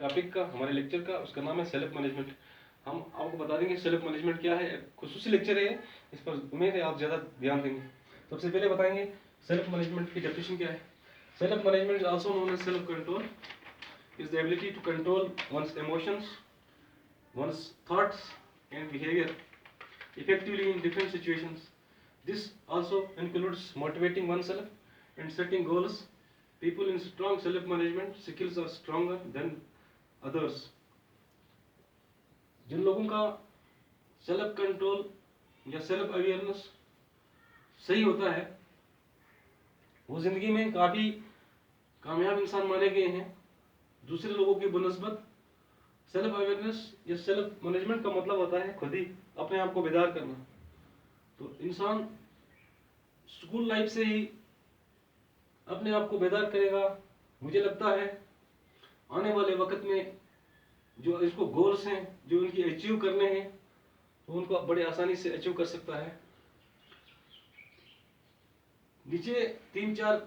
Topic का, हमारे lecture का, उसका नाम है सेल्फ मैनेजमेंट। हम आपको बता देंगे सेल्फ मैनेजमेंट क्या है। खुसूसी लेक्चर है, इस पर उम्मीद है आप ज़्यादा ध्यान देंगे। सबसे पहले बताएंगे सेल्फ मैनेजमेंट की डेफिनेशन क्या है। Self management is also known as self control, is the ability to control one's emotions, one's thoughts and behavior effectively in different situations. This also includes motivating oneself and setting goals. People in strong self-management skills are stronger than others. जिन लोगों का self control या self awareness सही होता है वो जिंदगी में काफ़ी कामयाब इंसान माने गए हैं दूसरे लोगों की बनस्बत। सेल्फ अवेयरनेस या सेल्फ मैनेजमेंट का मतलब होता है खुद ही अपने आप को बेदार करना। तो इंसान स्कूल लाइफ से ही अपने आप को बेदार करेगा, मुझे लगता है आने वाले वक्त में जो इसको गोल्स हैं जो उनकी अचीव करने हैं तो उनको बड़े आसानी से अचीव कर सकता है। नीचे 3-4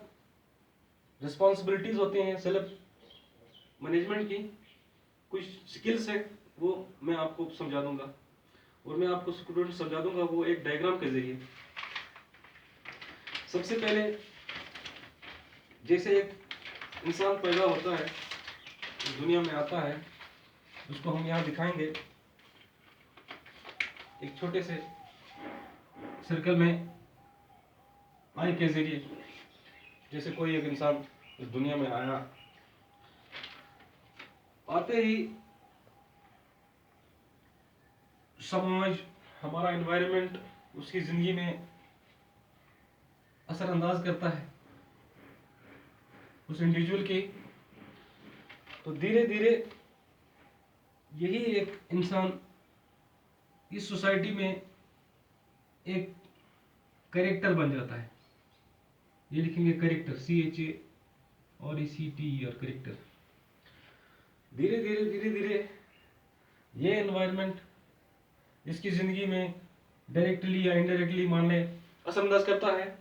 रिस्पॉन्सिबिलिटीज होते हैं सेल्फ मैनेजमेंट की, कुछ स्किल्स है वो मैं आपको समझा दूंगा और मैं आपको स्टूडेंट समझा दूंगा वो एक डायग्राम के जरिए। सबसे पहले जैसे एक इंसान पैदा होता है दुनिया में आता है उसको हम यहाँ दिखाएंगे एक छोटे से सर्कल में आई के जरिए। जैसे कोई एक इंसान इस दुनिया में आया, आते ही समाज हमारा एनवायरनमेंट उसकी जिंदगी में असरअंदाज करता है उस इंडिविजुअल की। तो धीरे धीरे यही एक इंसान इस सोसाइटी में एक कैरेक्टर बन जाता है। ये लिखेंगे कैरेक्टर, CHARECTER, कैरेक्टर। धीरे धीरे धीरे धीरे ये एनवायरनमेंट इसकी जिंदगी में डायरेक्टली या इनडायरेक्टली मान ले असरअंदाज करता है।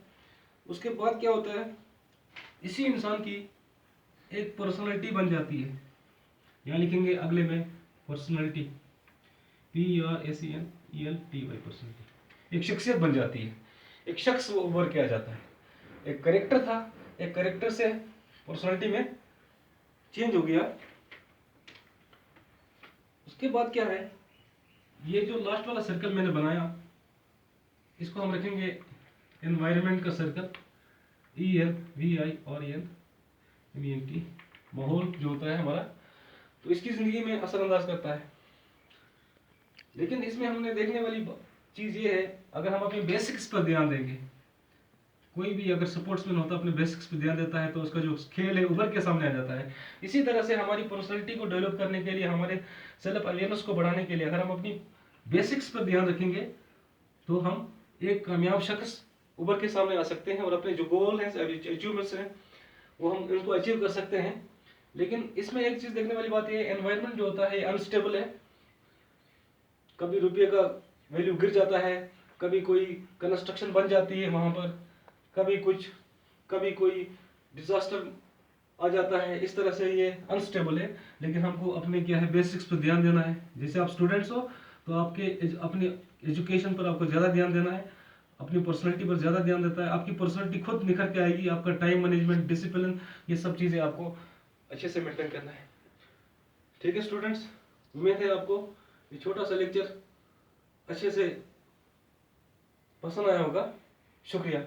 उसके बाद क्या होता है, इसी इंसान की एक पर्सनालिटी बन जाती है। यहाँ लिखेंगे अगले में पर्सनालिटी, PERSONALITY, पर्सनालिटी। एक शख्सियत बन जाती है, एक शख्स वो उभर के आ जाता है। एक कैरेक्टर था, एक कैरेक्टर से पर्सनालिटी में चेंज हो गया। उसके बाद क्या है, ये जो लास्ट वाला सर्कल मैंने बनाया इसको हम रखेंगे एनवायरनमेंट का सर्कल, ENVIRONMENT, माहौल जो होता है हमारा, तो इसकी जिंदगी में असरअंदाज करता है। लेकिन इसमें हमने देखने वाली चीज ये है, अगर हम अपने बेसिक्स पर ध्यान देंगे, कोई भी अगर स्पोर्ट्समैन होता है अपने बेसिक्स पर ध्यान देता है तो उसका जो खेल है उभर के सामने आ जाता है। इसी तरह से हमारी पर्सनालिटी को डेवलप करने के लिए, हमारे सेल्फ अवेयरनेस को बढ़ाने के लिए अगर हम अपनी बेसिक्स पर ध्यान रखेंगे तो हम एक कामयाब शख्स उभर के सामने आ सकते हैं और अपने जो गोल हैं, अचीवमेंट्स हैं, वो हम इनको अचीव कर सकते हैं। लेकिन इसमें एक चीज देखने वाली बात ये, एनवायरनमेंट जो होता है अनस्टेबल है। कभी रुपये का वैल्यू गिर जाता है, कभी कोई कंस्ट्रक्शन बन जाती है वहां पर, कभी कोई डिजास्टर आ जाता है। इस तरह से ये अनस्टेबल है। लेकिन हमको अपने क्या है बेसिक्स पर ध्यान देना है। जैसे आप स्टूडेंट्स हो तो आपके अपने एजुकेशन पर आपको ज़्यादा ध्यान देना है, अपनी पर्सनालिटी पर ज़्यादा ध्यान देता है। आपकी पर्सनालिटी खुद निखर के आएगी। आपका टाइम मैनेजमेंट, डिसिप्लिन, ये सब चीज़ें आपको अच्छे से मेंटेन करना है। ठीक है स्टूडेंट्स, उम्मीद है आपको ये छोटा सा लेक्चर अच्छे से पसंद आया होगा। शुक्रिया।